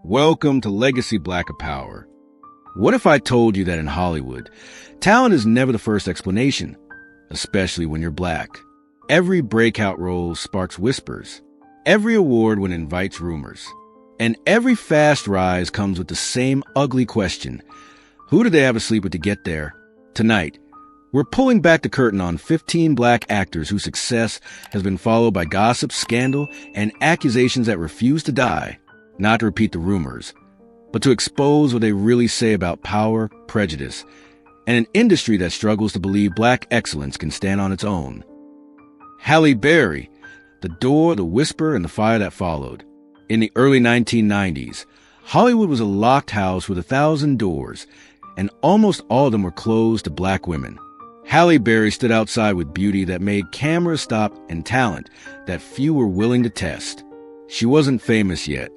Welcome to Legacy Black of Power. What if I told you that in Hollywood, talent is never the first explanation, especially when you're black? Every breakout role sparks whispers. Every award win invites rumors. And every fast rise comes with the same ugly question. Who did they have to sleep with to get there? Tonight, we're pulling back the curtain on 15 black actors whose success has been followed by gossip, scandal, and accusations that refuse to die. Not to repeat the rumors, but to expose what they really say about power, prejudice, and an industry that struggles to believe black excellence can stand on its own. Halle Berry, the door, the whisper, and the fire that followed. In the early 1990s, Hollywood was a locked house with 1,000 doors, and almost all of them were closed to black women. Halle Berry stood outside with beauty that made cameras stop and talent that few were willing to test. She wasn't famous yet.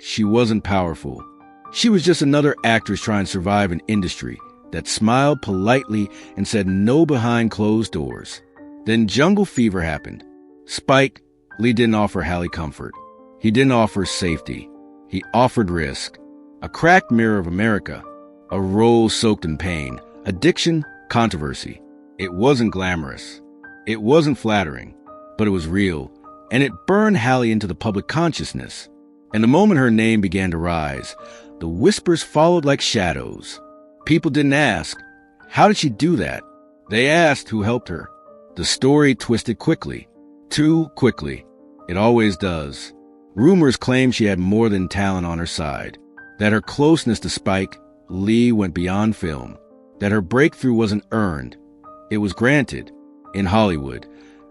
She wasn't powerful. She was just another actress trying to survive an industry that smiled politely and said no behind closed doors. Then Jungle Fever happened. Spike Lee didn't offer Halle comfort. He didn't offer safety. He offered risk. A cracked mirror of America. A role soaked in pain. Addiction, controversy. It wasn't glamorous. It wasn't flattering. But it was real. And it burned Halle into the public consciousness. And the moment her name began to rise, the whispers followed like shadows. People didn't ask, how did she do that? They asked who helped her. The story twisted quickly. Too quickly. It always does. Rumors claimed she had more than talent on her side. That her closeness to Spike Lee went beyond film. That her breakthrough wasn't earned. It was granted. In Hollywood,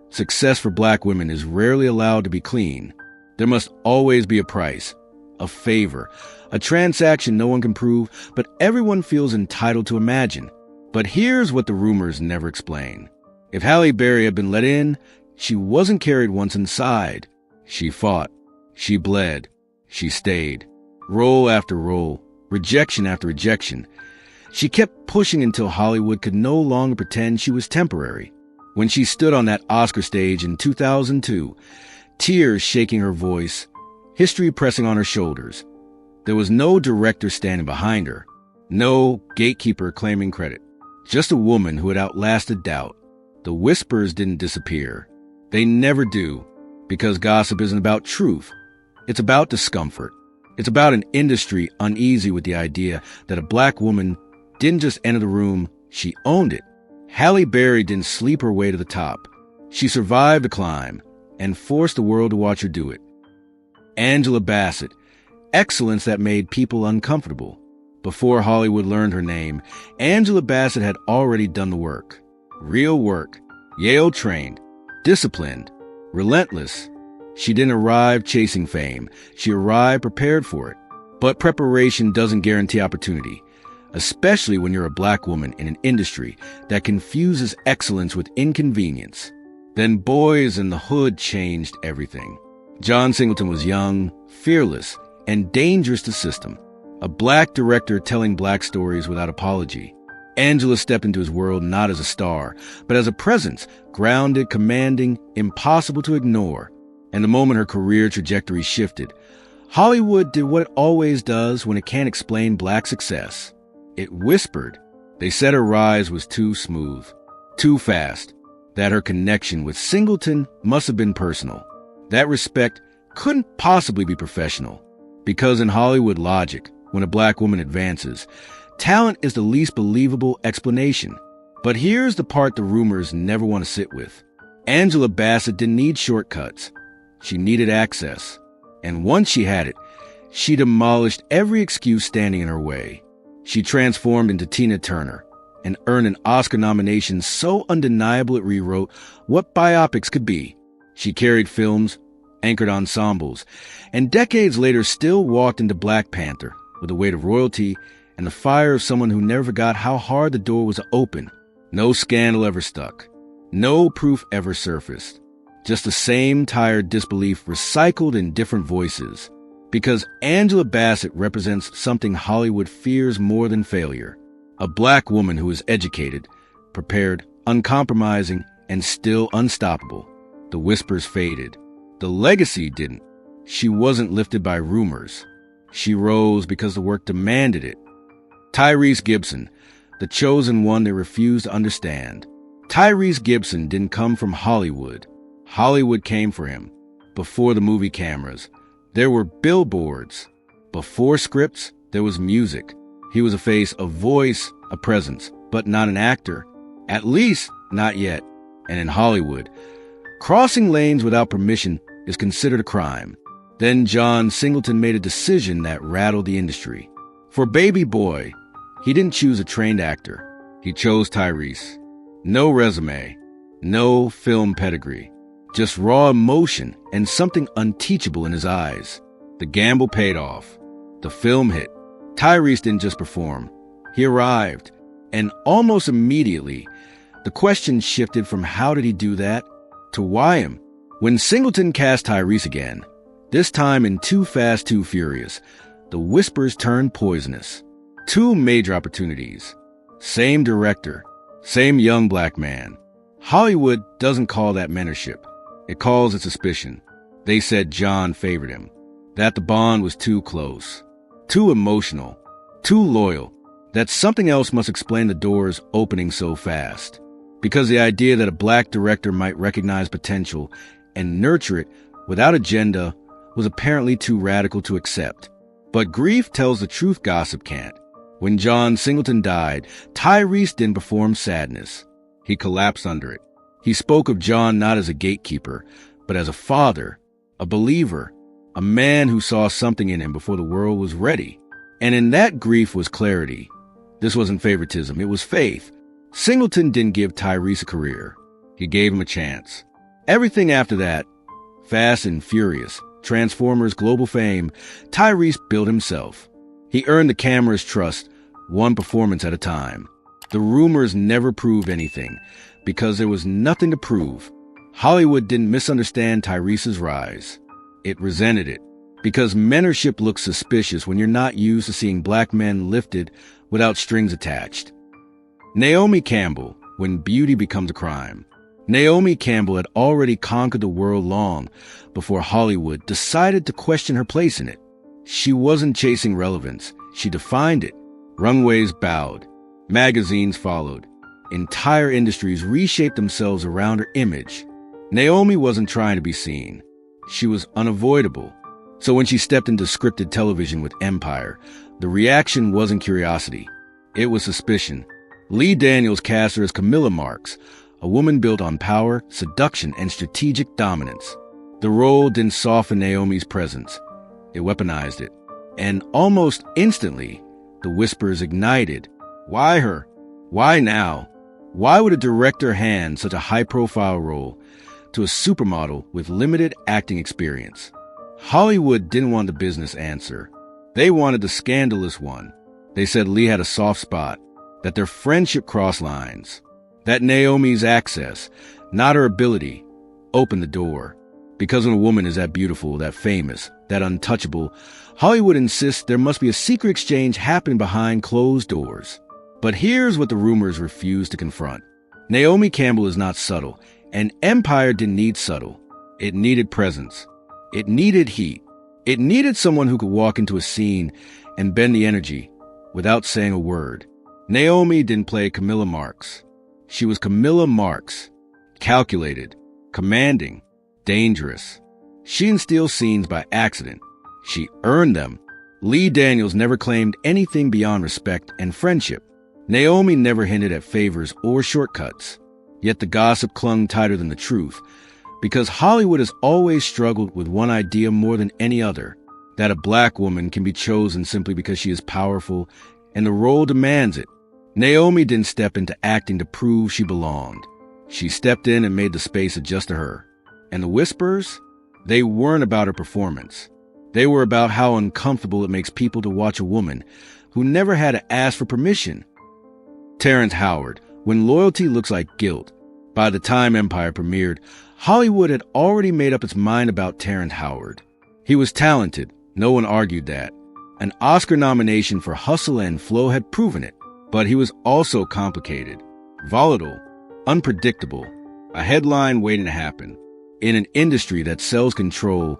success for black women is rarely allowed to be clean. There must always be a price, a favor, a transaction no one can prove, but everyone feels entitled to imagine. But here's what the rumors never explain. If Halle Berry had been let in, she wasn't carried once inside. She fought. She bled. She stayed. Role after role, rejection after rejection. She kept pushing until Hollywood could no longer pretend she was temporary. When she stood on that Oscar stage in 2002, tears shaking her voice, history pressing on her shoulders. There was no director standing behind her, no gatekeeper claiming credit, just a woman who had outlasted doubt. The whispers didn't disappear. They never do, because gossip isn't about truth. It's about discomfort. It's about an industry uneasy with the idea that a black woman didn't just enter the room, she owned it. Halle Berry didn't sleep her way to the top. She survived the climb and forced the world to watch her do it. Angela Bassett, excellence that made people uncomfortable. Before Hollywood learned her name, Angela Bassett had already done the work. Real work, Yale-trained, disciplined, relentless. She didn't arrive chasing fame. She arrived prepared for it. But preparation doesn't guarantee opportunity, especially when you're a black woman in an industry that confuses excellence with inconvenience. Then Boys in the Hood changed everything. John Singleton was young, fearless, and dangerous to system. A black director telling black stories without apology. Angela stepped into his world not as a star, but as a presence, grounded, commanding, impossible to ignore. And the moment her career trajectory shifted, Hollywood did what it always does when it can't explain black success. It whispered. They said her rise was too smooth, too fast. That her connection with Singleton must have been personal. That respect couldn't possibly be professional. Because in Hollywood logic, when a black woman advances, talent is the least believable explanation. But here's the part the rumors never want to sit with. Angela Bassett didn't need shortcuts. She needed access. And once she had it, she demolished every excuse standing in her way. She transformed into Tina Turner and earned an Oscar nomination so undeniable it rewrote what biopics could be. She carried films, anchored ensembles, and decades later still walked into Black Panther with the weight of royalty and the fire of someone who never forgot how hard the door was to open. No scandal ever stuck. No proof ever surfaced. Just the same tired disbelief recycled in different voices. Because Angela Bassett represents something Hollywood fears more than failure. A black woman who is educated, prepared, uncompromising, and still unstoppable. The whispers faded. The legacy didn't. She wasn't lifted by rumors. She rose because the work demanded it. Tyrese Gibson, the chosen one they refused to understand. Tyrese Gibson didn't come from Hollywood. Hollywood came for him. Before the movie cameras, there were billboards. Before scripts, there was music. He was a face, a voice, a presence, but not an actor. At least, not yet. And in Hollywood, crossing lanes without permission is considered a crime. Then John Singleton made a decision that rattled the industry. For Baby Boy, he didn't choose a trained actor. He chose Tyrese. No resume, no film pedigree, just raw emotion and something unteachable in his eyes. The gamble paid off. The film hit. Tyrese didn't just perform. He arrived. And almost immediately, the question shifted from how did he do that to why him. When Singleton cast Tyrese again, this time in Too Fast, Too Furious, the whispers turned poisonous. Two major opportunities. Same director. Same young black man. Hollywood doesn't call that mentorship. It calls it suspicion. They said John favored him. That the bond was too close. Too emotional. Too loyal. That something else must explain the doors opening so fast. Because the idea that a black director might recognize potential and nurture it without agenda was apparently too radical to accept. But grief tells the truth gossip can't. When John Singleton died, Tyrese didn't perform sadness. He collapsed under it. He spoke of John not as a gatekeeper, but as a father, a believer, a man who saw something in him before the world was ready. And in that grief was clarity. This wasn't favoritism, it was faith. Singleton didn't give Tyrese a career. He gave him a chance. Everything after that, Fast and Furious, Transformers, global fame, Tyrese built himself. He earned the camera's trust, one performance at a time. The rumors never proved anything, because there was nothing to prove. Hollywood didn't misunderstand Tyrese's rise. It resented it, because mentorship looks suspicious when you're not used to seeing black men lifted without strings attached. Naomi Campbell, When Beauty Becomes a Crime. Naomi Campbell had already conquered the world long before Hollywood decided to question her place in it. She wasn't chasing relevance. She defined it. Runways bowed. Magazines followed. Entire industries reshaped themselves around her image. Naomi wasn't trying to be seen. She was unavoidable. So when she stepped into scripted television with Empire, the reaction wasn't curiosity. It was suspicion. Lee Daniels cast her as Camilla Marks, a woman built on power, seduction, and strategic dominance. The role didn't soften Naomi's presence. It weaponized it. And almost instantly, the whispers ignited. Why her? Why now? Why would a director hand such a high-profile role to a supermodel with limited acting experience? Hollywood didn't want the business answer. They wanted the scandalous one. They said Lee had a soft spot, that their friendship crossed lines, that Naomi's access, not her ability, opened the door. Because when a woman is that beautiful, that famous, that untouchable, Hollywood insists there must be a secret exchange happening behind closed doors. But here's what the rumors refuse to confront. Naomi Campbell is not subtle, and Empire didn't need subtle. It needed presence. It needed heat. It needed someone who could walk into a scene and bend the energy without saying a word. Naomi didn't play Camilla Marks. She was Camilla Marks. Calculated, commanding, dangerous. She didn't steal scenes by accident. She earned them. Lee Daniels never claimed anything beyond respect and friendship. Naomi never hinted at favors or shortcuts. Yet the gossip clung tighter than the truth, because Hollywood has always struggled with one idea more than any other, that a black woman can be chosen simply because she is powerful and the role demands it. Naomi didn't step into acting to prove she belonged. She stepped in and made the space adjust to her. And the whispers? They weren't about her performance. They were about how uncomfortable it makes people to watch a woman who never had to ask for permission. Terrence Howard, When Loyalty Looks Like Guilt. By the time Empire premiered, Hollywood had already made up its mind about Terrence Howard. He was talented, no one argued that. An Oscar nomination for Hustle and Flow had proven it, but he was also complicated, volatile, unpredictable, a headline waiting to happen. In an industry that sells control,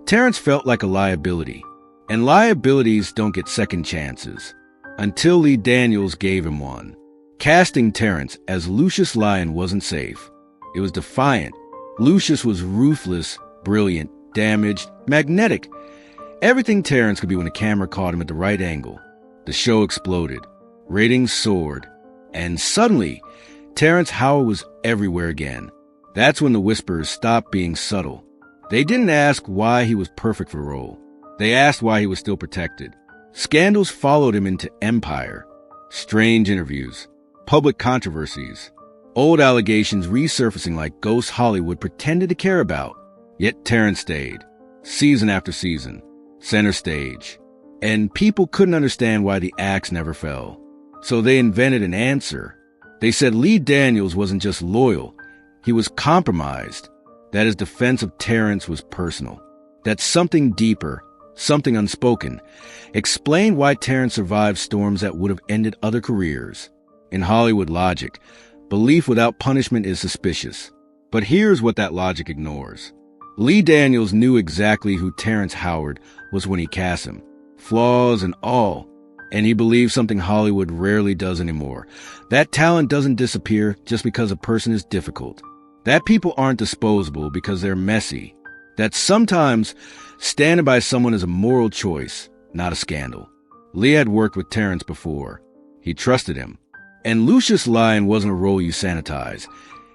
Terrence felt like a liability. And liabilities don't get second chances. Until Lee Daniels gave him one. Casting Terrence as Lucius Lyon wasn't safe. It was defiant. Lucius was ruthless, brilliant, damaged, magnetic. Everything Terrence could be when the camera caught him at the right angle. The show exploded. Ratings soared. And suddenly, Terrence Howard was everywhere again. That's when the whispers stopped being subtle. They didn't ask why he was perfect for the role. They asked why he was still protected. Scandals followed him into Empire. Strange interviews. Public controversies. Old allegations resurfacing like ghosts Hollywood pretended to care about. Yet Terrence stayed. Season after season. Center stage. And people couldn't understand why the axe never fell. So they invented an answer. They said Lee Daniels wasn't just loyal. He was compromised. That his defense of Terrence was personal. That something deeper, something unspoken, explained why Terrence survived storms that would have ended other careers. In Hollywood logic, belief without punishment is suspicious. But here's what that logic ignores. Lee Daniels knew exactly who Terrence Howard was when he cast him. Flaws and all. And he believed something Hollywood rarely does anymore. That talent doesn't disappear just because a person is difficult. That people aren't disposable because they're messy. That sometimes standing by someone is a moral choice, not a scandal. Lee had worked with Terrence before. He trusted him. And Lucius Lyon wasn't a role you sanitize.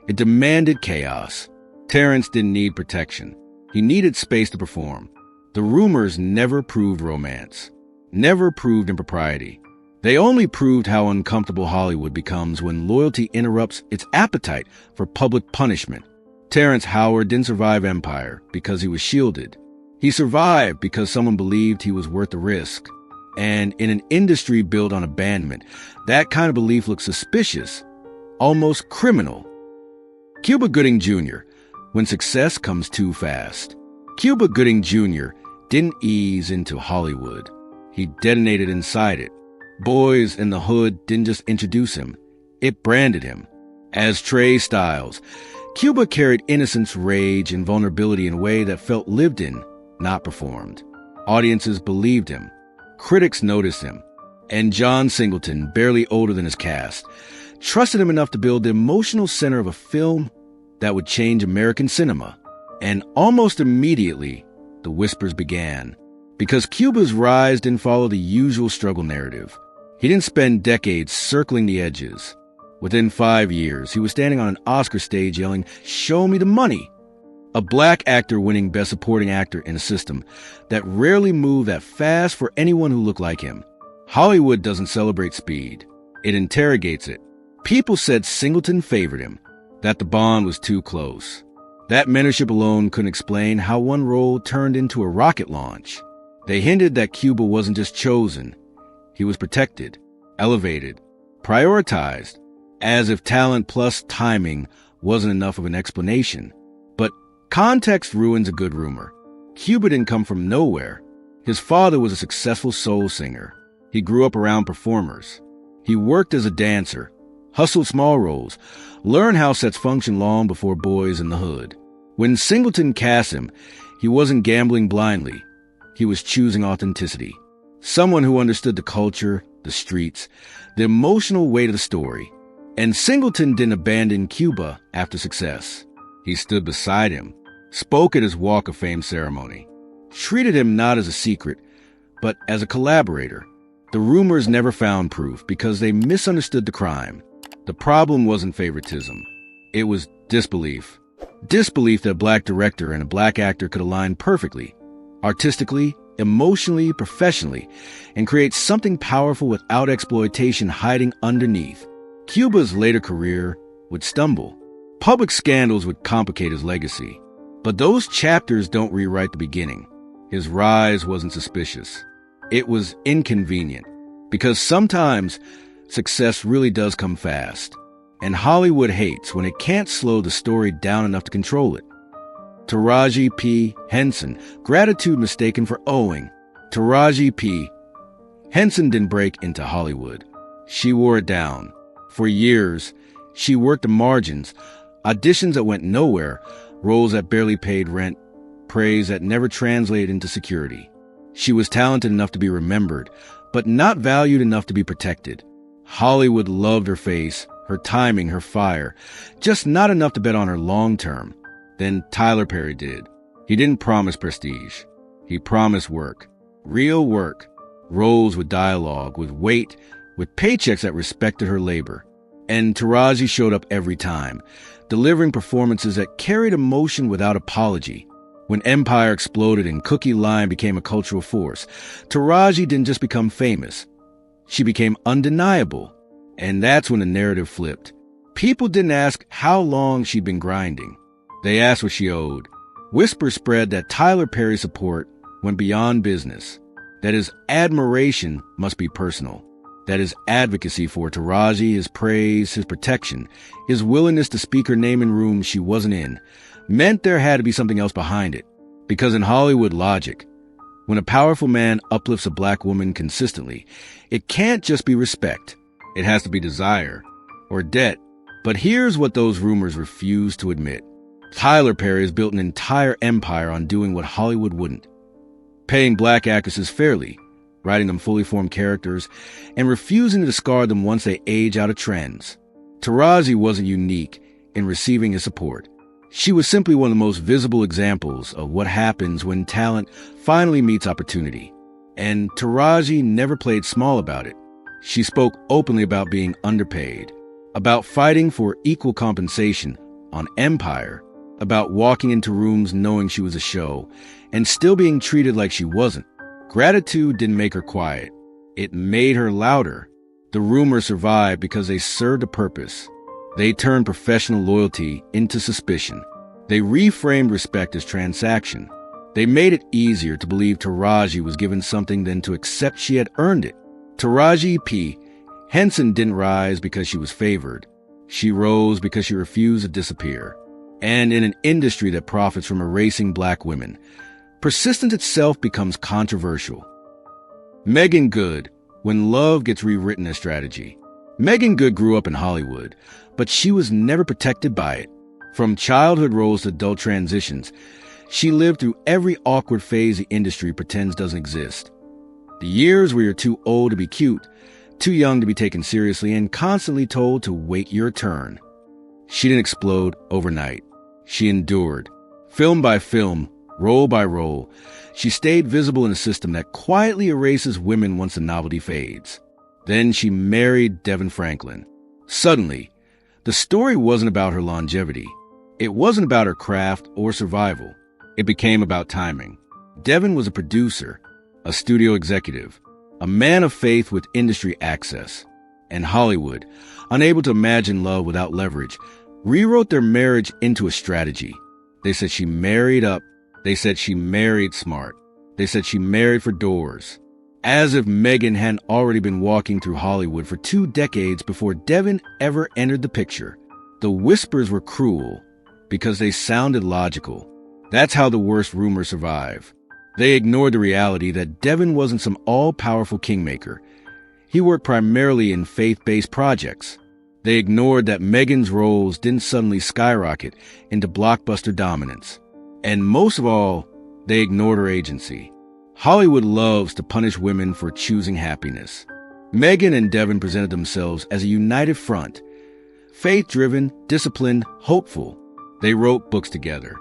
It demanded chaos. Terrence didn't need protection. He needed space to perform. The rumors never proved romance. Never proved impropriety. They only proved how uncomfortable Hollywood becomes when loyalty interrupts its appetite for public punishment. Terrence Howard didn't survive Empire because he was shielded. He survived because someone believed he was worth the risk. And in an industry built on abandonment, that kind of belief looks suspicious, almost criminal. Cuba Gooding Jr., when success comes too fast. Cuba Gooding Jr. didn't ease into Hollywood. He detonated inside it. Boys in the Hood didn't just introduce him. It branded him. As Trey Styles, Cuba carried innocence, rage, and vulnerability in a way that felt lived in, not performed. Audiences believed him. Critics noticed him. And John Singleton, barely older than his cast, trusted him enough to build the emotional center of a film that would change American cinema. And almost immediately, the whispers began. Because Cuba's rise didn't follow the usual struggle narrative. He didn't spend decades circling the edges. Within 5 years, he was standing on an Oscar stage yelling, "Show me the money!" A black actor winning Best Supporting Actor in a system that rarely moved that fast for anyone who looked like him. Hollywood doesn't celebrate speed. It interrogates it. People said Singleton favored him, that the bond was too close. That mentorship alone couldn't explain how one role turned into a rocket launch. They hinted that Cuba wasn't just chosen. He was protected, elevated, prioritized, as if talent plus timing wasn't enough of an explanation. But context ruins a good rumor. Cuba didn't come from nowhere. His father was a successful soul singer. He grew up around performers. He worked as a dancer, hustled small roles, learned how sets function long before Boys in the Hood. When Singleton cast him, he wasn't gambling blindly. He was choosing authenticity. Someone who understood the culture, the streets, the emotional weight of the story. And Singleton didn't abandon Cuba after success. He stood beside him, spoke at his Walk of Fame ceremony, treated him not as a secret, but as a collaborator. The rumors never found proof because they misunderstood the crime. The problem wasn't favoritism. It was disbelief. Disbelief that a black director and a black actor could align perfectly, artistically, emotionally, professionally, and create something powerful without exploitation hiding underneath. Cuba's later career would stumble. Public scandals would complicate his legacy. But those chapters don't rewrite the beginning. His rise wasn't suspicious. It was inconvenient. Because sometimes success really does come fast. And Hollywood hates when it can't slow the story down enough to control it. Taraji P. Henson, gratitude mistaken for owing. Taraji P. Henson didn't break into Hollywood. She wore it down. For years, she worked the margins, auditions that went nowhere, roles that barely paid rent, praise that never translated into security. She was talented enough to be remembered, but not valued enough to be protected. Hollywood loved her face, her timing, her fire, just not enough to bet on her long term. Then Tyler Perry did. He didn't promise prestige. He promised work. Real work. Roles with dialogue, with weight, with paychecks that respected her labor. And Taraji showed up every time, delivering performances that carried emotion without apology. When Empire exploded and Cookie Line became a cultural force, Taraji didn't just become famous. She became undeniable. And that's when the narrative flipped. People didn't ask how long she'd been grinding. They asked what she owed. Whispers spread that Tyler Perry's support went beyond business, that his admiration must be personal, that his advocacy for Taraji, his praise, his protection, his willingness to speak her name in rooms she wasn't in, meant there had to be something else behind it. Because in Hollywood logic, when a powerful man uplifts a black woman consistently, it can't just be respect. It has to be desire or debt. But here's what those rumors refuse to admit. Tyler Perry has built an entire empire on doing what Hollywood wouldn't. Paying black actresses fairly, writing them fully formed characters, and refusing to discard them once they age out of trends. Taraji wasn't unique in receiving his support. She was simply one of the most visible examples of what happens when talent finally meets opportunity. And Taraji never played small about it. She spoke openly about being underpaid, about fighting for equal compensation on Empire, about walking into rooms knowing she was a show and still being treated like she wasn't. Gratitude didn't make her quiet. It made her louder. The rumors survived because they served a purpose. They turned professional loyalty into suspicion. They reframed respect as transaction. They made it easier to believe Taraji was given something than to accept she had earned it. Taraji P. Henson didn't rise because she was favored. She rose because she refused to disappear. And in an industry that profits from erasing black women, persistence itself becomes controversial. Megan Good, when love gets rewritten as strategy. Megan Good grew up in Hollywood, but she was never protected by it. From childhood roles to adult transitions, she lived through every awkward phase the industry pretends doesn't exist. The years where you're too old to be cute, too young to be taken seriously, and constantly told to wait your turn. She didn't explode overnight. She endured. Film by film, role by role, she stayed visible in a system that quietly erases women once the novelty fades. Then she married Devin Franklin. Suddenly, the story wasn't about her longevity. It wasn't about her craft or survival. It became about timing. Devin was a producer, a studio executive, a man of faith with industry access. And Hollywood, unable to imagine love without leverage, rewrote their marriage into a strategy. They said she married up. They said she married smart. They said she married for doors. As if Megan hadn't already been walking through Hollywood for 2 decades before Devin ever entered the picture. The whispers were cruel because they sounded logical. That's how the worst rumors survive. They ignored the reality that Devin wasn't some all-powerful kingmaker. He worked primarily in faith-based projects. They ignored that Megan's roles didn't suddenly skyrocket into blockbuster dominance. And most of all, they ignored her agency. Hollywood loves to punish women for choosing happiness. Megan and Devin presented themselves as a united front. Faith-driven, disciplined, hopeful. They wrote books together,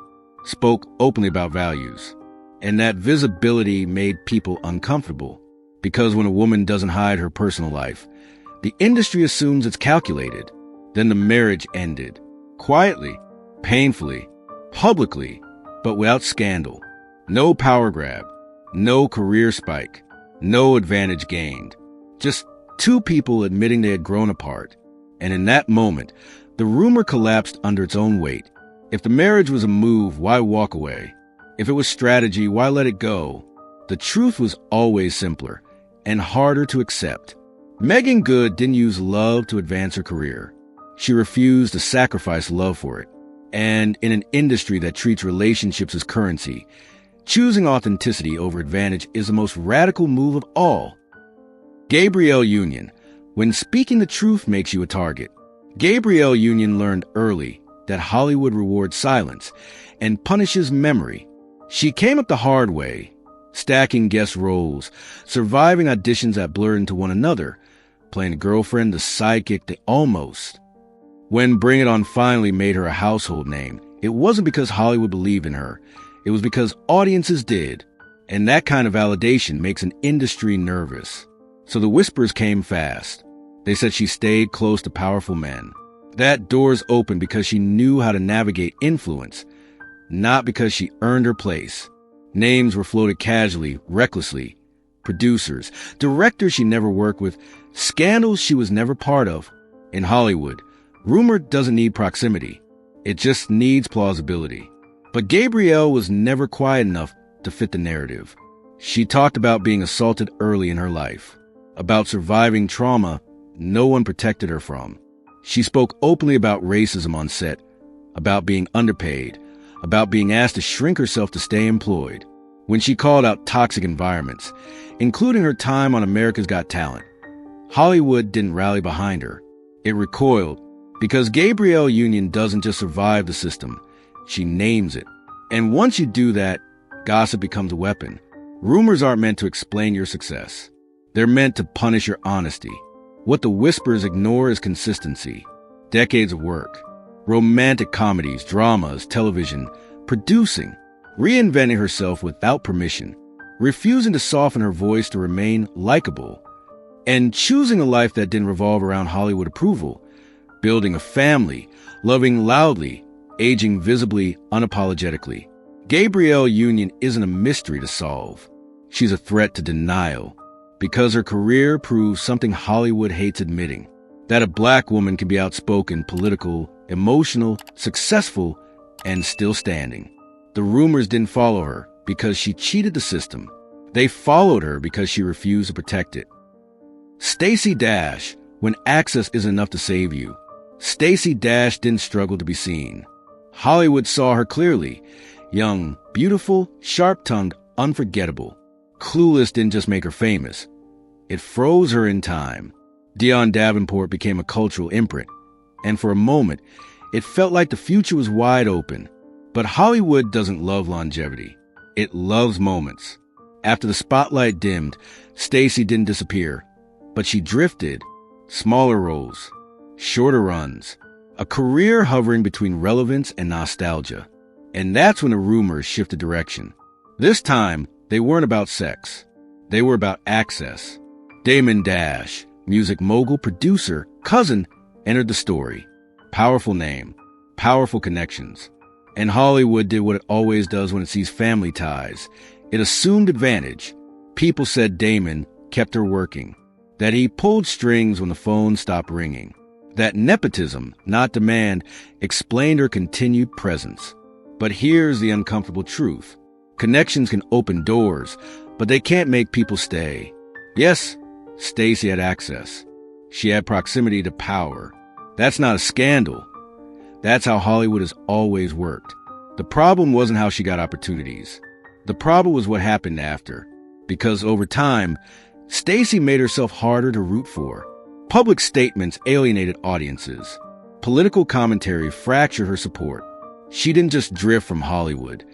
spoke openly about values. And that visibility made people uncomfortable. Because when a woman doesn't hide her personal life, the industry assumes it's calculated. Then the marriage ended. Quietly, painfully, publicly, but without scandal. No power grab. No career spike. No advantage gained. Just 2 people admitting they had grown apart. And in that moment, the rumor collapsed under its own weight. If the marriage was a move, why walk away? If it was strategy, why let it go? The truth was always simpler and harder to accept. Megan Good didn't use love to advance her career. She refused to sacrifice love for it. And in an industry that treats relationships as currency, choosing authenticity over advantage is the most radical move of all. Gabrielle Union, when speaking the truth makes you a target. Gabrielle Union learned early that Hollywood rewards silence and punishes memory. She came up the hard way, stacking guest roles, surviving auditions that blurred into one another, playing the girlfriend, the sidekick, the almost. When Bring It On finally made her a household name, it wasn't because Hollywood believed in her. It was because audiences did. And that kind of validation makes an industry nervous. So the whispers came fast. They said she stayed close to powerful men. That doors opened because she knew how to navigate influence, not because she earned her place. Names were floated casually, recklessly. Producers, directors she never worked with, scandals she was never part of. In Hollywood, rumor doesn't need proximity. It just needs plausibility. But Gabrielle was never quiet enough to fit the narrative. She talked about being assaulted early in her life, about surviving trauma no one protected her from. She spoke openly about racism on set, about being underpaid, about being asked to shrink herself to stay employed. When she called out toxic environments, including her time on America's Got Talent, Hollywood didn't rally behind her. It recoiled because Gabrielle Union doesn't just survive the system, she names it. And once you do that, gossip becomes a weapon. Rumors aren't meant to explain your success. They're meant to punish your honesty. What the whispers ignore is consistency. Decades of work. Romantic comedies, dramas, television, producing, reinventing herself without permission, refusing to soften her voice to remain likable, and choosing a life that didn't revolve around Hollywood approval, building a family, loving loudly, aging visibly, unapologetically. Gabrielle Union isn't a mystery to solve. She's a threat to denial, because her career proves something Hollywood hates admitting, that a black woman can be outspoken, political, emotional, successful, and still standing. The rumors didn't follow her because she cheated the system. They followed her because she refused to protect it. Stacey Dash, when access isn't enough to save you. Stacey Dash didn't struggle to be seen. Hollywood saw her clearly. Young, beautiful, sharp-tongued, unforgettable. Clueless didn't just make her famous. It froze her in time. Dionne Davenport became a cultural imprint. And for a moment, it felt like the future was wide open. But Hollywood doesn't love longevity. It loves moments. After the spotlight dimmed, Stacey didn't disappear. But she drifted. Smaller roles. Shorter runs. A career hovering between relevance and nostalgia. And that's when the rumors shifted direction. This time, they weren't about sex. They were about access. Damon Dash, music mogul, producer, cousin, entered the story. Powerful name. Powerful connections. And Hollywood did what it always does when it sees family ties. It assumed advantage. People said Damon kept her working. That he pulled strings when the phone stopped ringing. That nepotism, not demand, explained her continued presence. But here's the uncomfortable truth. Connections can open doors, but they can't make people stay. Yes, Stacey had access. She had proximity to power. That's not a scandal. That's how Hollywood has always worked. The problem wasn't how she got opportunities. The problem was what happened after. Because over time, Stacey made herself harder to root for. Public statements alienated audiences. Political commentary fractured her support. She didn't just drift from Hollywood.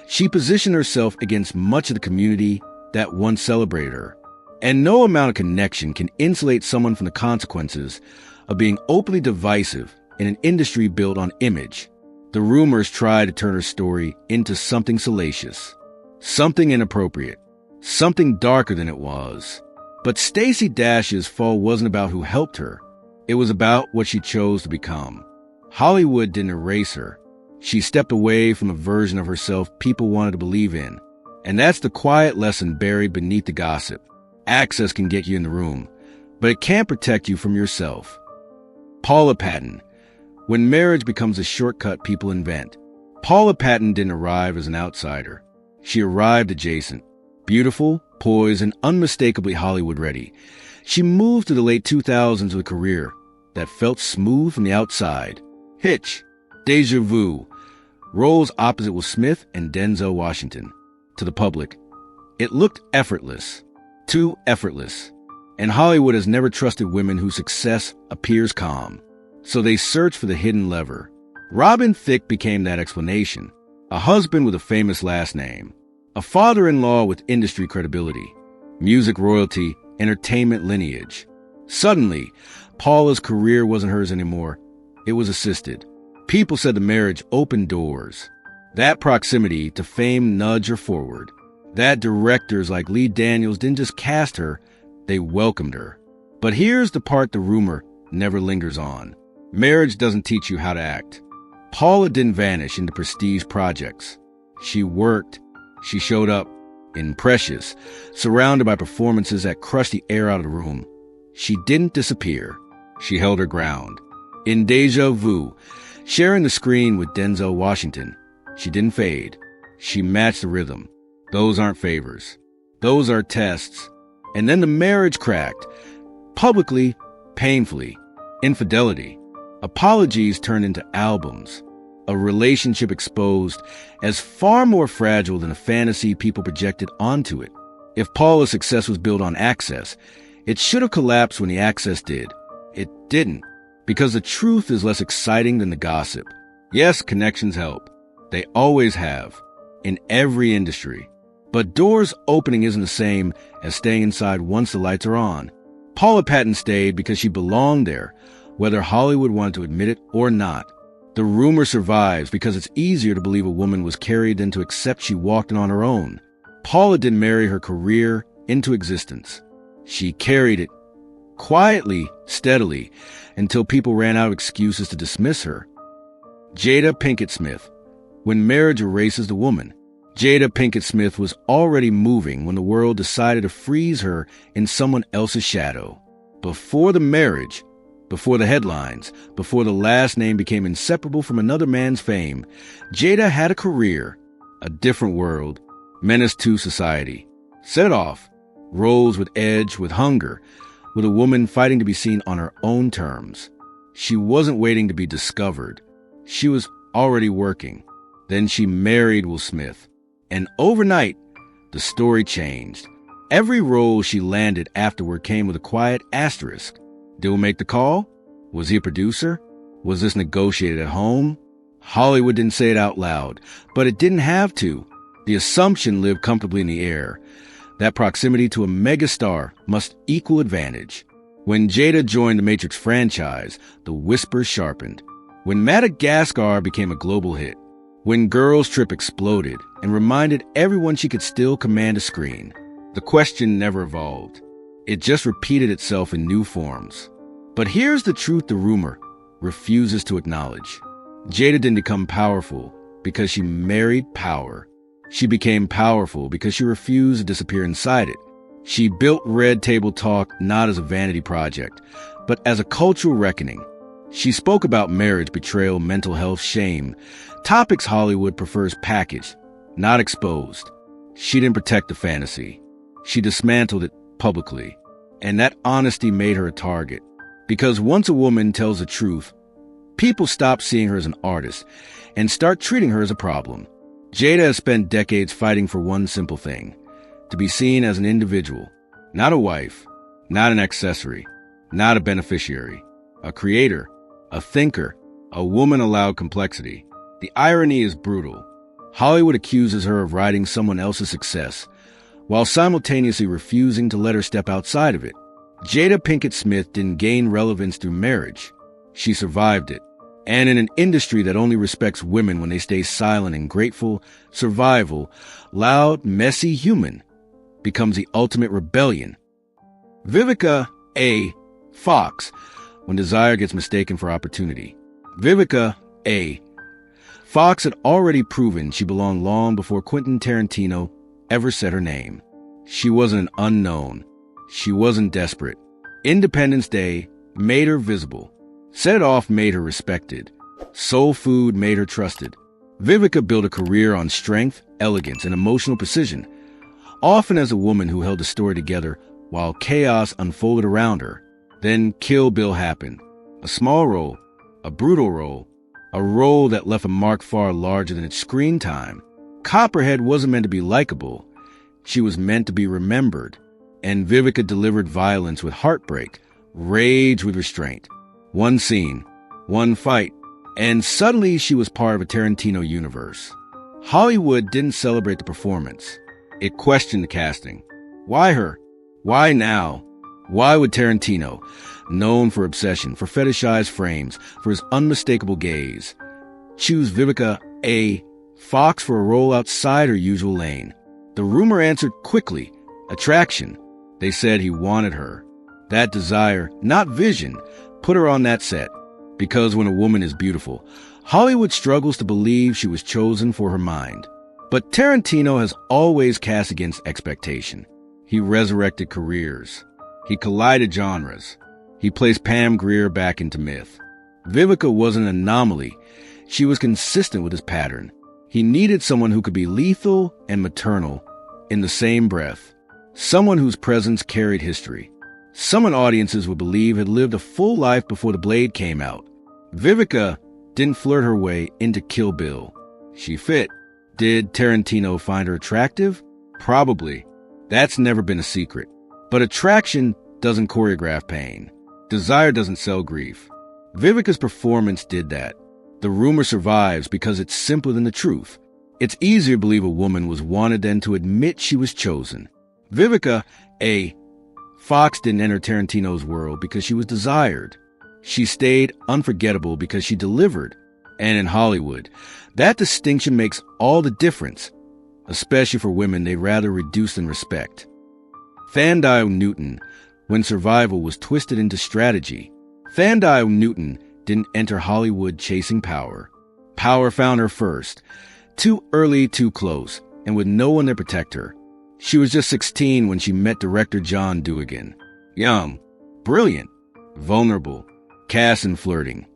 She positioned herself against much of the community that once celebrated her. And no amount of connection can insulate someone from the consequences of being openly divisive in an industry built on image. The rumors tried to turn her story into something salacious, something inappropriate, something darker than it was. But Stacey Dash's fall wasn't about who helped her. It was about what she chose to become. Hollywood didn't erase her. She stepped away from a version of herself people wanted to believe in. And that's the quiet lesson buried beneath the gossip. Access can get you in the room, but it can't protect you from yourself. Paula Patton. When marriage becomes a shortcut people invent. Paula Patton didn't arrive as an outsider. She arrived adjacent. Beautiful, poised, and unmistakably Hollywood ready. She moved to the late 2000s with a career that felt smooth from the outside. Hitch. Deja vu. Roles opposite Will Smith and Denzel Washington. To the public, it looked effortless. Too effortless. And Hollywood has never trusted women whose success appears calm. So they search for the hidden lever. Robin Thicke became that explanation. A husband with a famous last name. A father-in-law with industry credibility, music royalty, entertainment lineage. Suddenly, Paula's career wasn't hers anymore. It was assisted. People said the marriage opened doors. That proximity to fame nudged her forward. That directors like Lee Daniels didn't just cast her, they welcomed her. But here's the part the rumor never lingers on. Marriage doesn't teach you how to act. Paula didn't vanish into prestige projects. She worked. She showed up in Precious, surrounded by performances that crushed the air out of the room. She didn't disappear. She held her ground. In Deja Vu, sharing the screen with Denzel Washington, she didn't fade. She matched the rhythm. Those aren't favors. Those are tests. And then the marriage cracked. Publicly, painfully. Infidelity. Apologies turned into albums. A relationship exposed as far more fragile than a fantasy people projected onto it. If Paula's success was built on access, it should have collapsed when the access did. It didn't, because the truth is less exciting than the gossip. Yes, connections help. They always have, in every industry. But doors opening isn't the same as staying inside once the lights are on. Paula Patton stayed because she belonged there, whether Hollywood wanted to admit it or not. The rumor survives because it's easier to believe a woman was carried than to accept she walked in on her own. Paula didn't marry her career into existence. She carried it quietly, steadily, until people ran out of excuses to dismiss her. Jada Pinkett Smith. When marriage erases the woman. Jada Pinkett Smith was already moving when the world decided to freeze her in someone else's shadow. Before the marriage, before the headlines, before the last name became inseparable from another man's fame, Jada had a career, a different world, menace to society. Set off, roles with edge, with hunger, with a woman fighting to be seen on her own terms. She wasn't waiting to be discovered. She was already working. Then she married Will Smith. And overnight, the story changed. Every role she landed afterward came with a quiet asterisk. Did Will make the call? Was he a producer? Was this negotiated at home? Hollywood didn't say it out loud, but it didn't have to. The assumption lived comfortably in the air. That proximity to a megastar must equal advantage. When Jada joined the Matrix franchise, the whispers sharpened. When Madagascar became a global hit. When Girls Trip exploded and reminded everyone she could still command a screen. The question never evolved. It just repeated itself in new forms. But here's the truth the rumor refuses to acknowledge. Jada didn't become powerful because she married power. She became powerful because she refused to disappear inside it. She built Red Table Talk not as a vanity project, but as a cultural reckoning. She spoke about marriage, betrayal, mental health, shame, topics Hollywood prefers packaged, not exposed. She didn't protect the fantasy. She dismantled it publicly. And that honesty made her a target. Because once a woman tells the truth, people stop seeing her as an artist and start treating her as a problem. Jada has spent decades fighting for one simple thing: to be seen as an individual, not a wife, not an accessory, not a beneficiary, a creator, a thinker, a woman allowed complexity. The irony is brutal. Hollywood accuses her of riding someone else's success, while simultaneously refusing to let her step outside of it. Jada Pinkett Smith didn't gain relevance through marriage. She survived it. And in an industry that only respects women when they stay silent and grateful, survival, loud, messy, human, becomes the ultimate rebellion. Vivica A. Fox, when desire gets mistaken for opportunity. Vivica A. Fox had already proven she belonged long before Quentin Tarantino ever said her name. She wasn't an unknown. She wasn't desperate. Independence Day made her visible. Set It Off made her respected. Soul Food made her trusted. Vivica built a career on strength, elegance, and emotional precision, often as a woman who held the story together while chaos unfolded around her. Then Kill Bill happened. A small role, a brutal role, a role that left a mark far larger than its screen time. Copperhead wasn't meant to be likable. She was meant to be remembered. And Vivica delivered violence with heartbreak, rage with restraint. One scene, one fight, and suddenly she was part of a Tarantino universe. Hollywood didn't celebrate the performance. It questioned the casting. Why her? Why now? Why would Tarantino, known for obsession, for fetishized frames, for his unmistakable gaze, choose Vivica A. Fox for a role outside her usual lane? The rumor answered quickly. Attraction. They said he wanted her. That desire, not vision, put her on that set. Because when a woman is beautiful, Hollywood struggles to believe she was chosen for her mind. But Tarantino has always cast against expectation. He resurrected careers. He collided genres. He placed Pam Grier back into myth. Vivica was an anomaly. She was consistent with his pattern. He needed someone who could be lethal and maternal in the same breath. Someone whose presence carried history. Someone audiences would believe had lived a full life before The Blade came out. Vivica didn't flirt her way into Kill Bill. She fit. Did Tarantino find her attractive? Probably. That's never been a secret. But attraction doesn't choreograph pain. Desire doesn't sell grief. Vivica's performance did that. The rumor survives because it's simpler than the truth. It's easier to believe a woman was wanted than to admit she was chosen. Vivica A. Fox didn't enter Tarantino's world because she was desired. She stayed unforgettable because she delivered. And in Hollywood, that distinction makes all the difference, especially for women they'd rather reduce than respect. Thandai Newton, when survival was twisted into strategy. Thandai Newton didn't enter Hollywood chasing power. Power found her first. Too early, too close, and with no one to protect her. She was just 16 when she met director John Duigan. Young, brilliant, vulnerable, cast and flirting.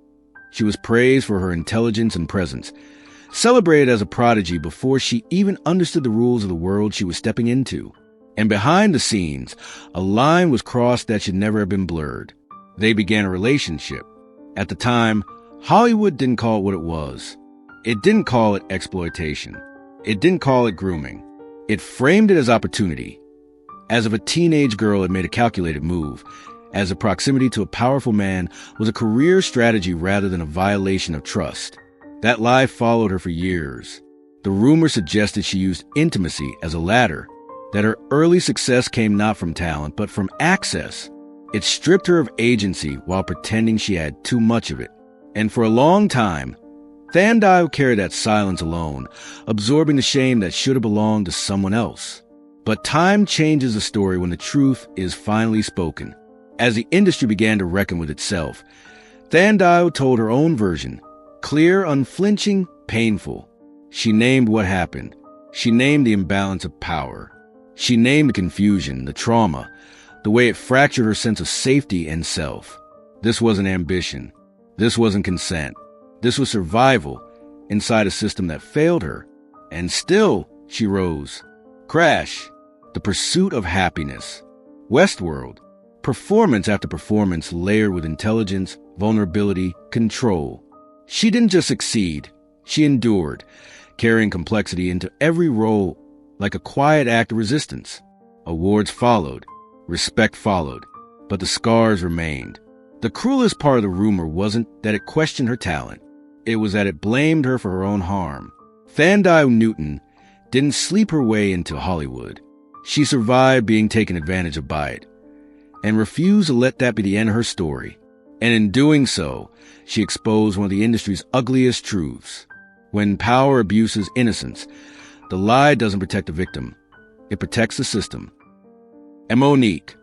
She was praised for her intelligence and presence, celebrated as a prodigy before she even understood the rules of the world she was stepping into. And behind the scenes, a line was crossed that should never have been blurred. They began a relationship. At the time, Hollywood didn't call it what it was. It didn't call it exploitation. It didn't call it grooming. It framed it as opportunity. As if a teenage girl had made a calculated move, as a proximity to a powerful man was a career strategy rather than a violation of trust. That lie followed her for years. The rumor suggested she used intimacy as a ladder, that her early success came not from talent, but from access. It stripped her of agency while pretending she had too much of it. And for a long time, Thandai carried that silence alone, absorbing the shame that should have belonged to someone else. But time changes the story when the truth is finally spoken. As the industry began to reckon with itself, Thandai told her own version, clear, unflinching, painful. She named what happened. She named the imbalance of power. She named the confusion, the trauma, the way it fractured her sense of safety and self. This wasn't ambition. This wasn't consent. This was survival inside a system that failed her. And still, she rose. Crash. The pursuit of happiness. Westworld. Performance after performance layered with intelligence, vulnerability, control. She didn't just succeed. She endured, carrying complexity into every role like a quiet act of resistance. Awards followed. Respect followed. But the scars remained. The cruelest part of the rumor wasn't that it questioned her talent. It was that it blamed her for her own harm. Thandai Newton didn't sleep her way into Hollywood. She survived being taken advantage of by it, and refused to let that be the end of her story. And in doing so, she exposed one of the industry's ugliest truths. When power abuses innocence, the lie doesn't protect the victim. It protects the system. Monique.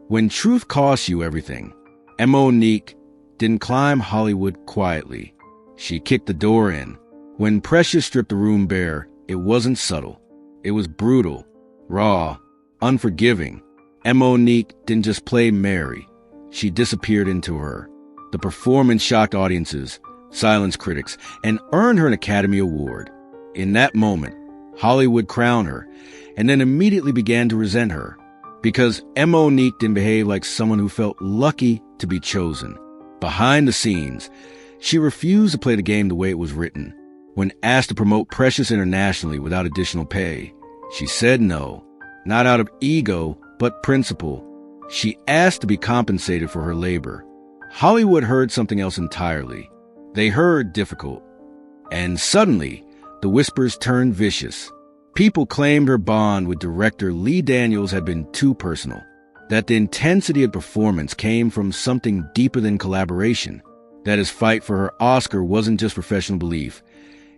When truth costs you everything, Monique didn't climb Hollywood quietly. She kicked the door in. When Precious stripped the room bare, it wasn't subtle. It was brutal, raw, unforgiving. Monique didn't just play Mary. She disappeared into her. The performance shocked audiences, silenced critics, and earned her an Academy Award. In that moment, Hollywood crowned her, and then immediately began to resent her. Because Monique didn't behave like someone who felt lucky to be chosen. Behind the scenes, she refused to play the game the way it was written. When asked to promote Precious internationally without additional pay, she said no, not out of ego, but principle. She asked to be compensated for her labor. Hollywood heard something else entirely. They heard difficult. And suddenly, the whispers turned vicious. People claimed her bond with director Lee Daniels had been too personal, that the intensity of performance came from something deeper than collaboration, that his fight for her Oscar wasn't just professional belief,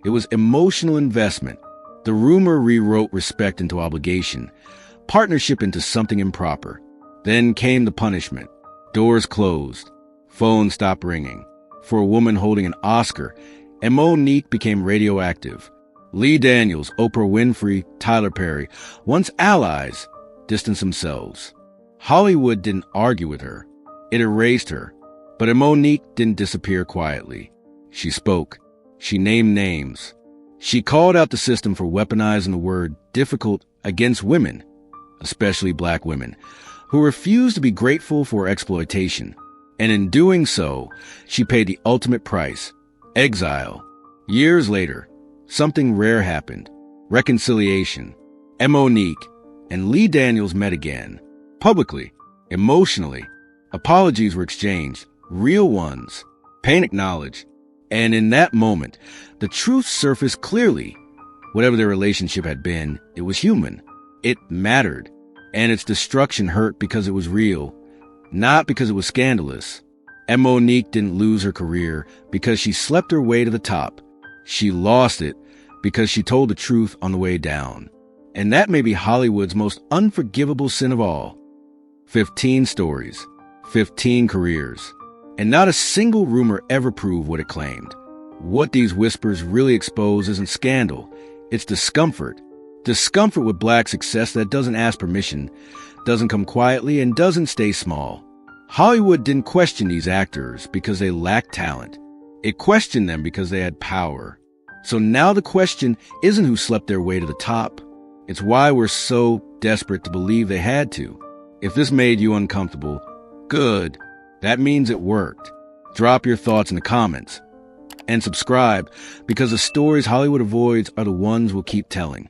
it was emotional investment. The rumor rewrote respect into obligation, partnership into something improper. Then came the punishment. Doors closed. Phones stopped ringing. For a woman holding an Oscar, and Monique became radioactive. Lee Daniels, Oprah Winfrey, Tyler Perry, once allies, distanced themselves. Hollywood didn't argue with her. It erased her. But Monique didn't disappear quietly. She spoke. She named names. She called out the system for weaponizing the word difficult against women, especially black women, who refused to be grateful for exploitation. And in doing so, she paid the ultimate price, exile. Years later, something rare happened. Reconciliation. Monique and Lee Daniels met again. Publicly. Emotionally. Apologies were exchanged. Real ones. Pain acknowledged. And in that moment, the truth surfaced clearly. Whatever their relationship had been, it was human. It mattered. And its destruction hurt because it was real, not because it was scandalous. And Monique didn't lose her career because she slept her way to the top. She lost it because she told the truth on the way down. And that may be Hollywood's most unforgivable sin of all. 15 stories, 15 careers, and not a single rumor ever proved what it claimed. What these whispers really expose isn't scandal, it's discomfort. Discomfort with black success that doesn't ask permission, doesn't come quietly, and doesn't stay small. Hollywood didn't question these actors because they lacked talent. It questioned them because they had power. So now the question isn't who slept their way to the top. It's why we're so desperate to believe they had to. If this made you uncomfortable, good. That means it worked. Drop your thoughts in the comments. And subscribe, because the stories Hollywood avoids are the ones we'll keep telling.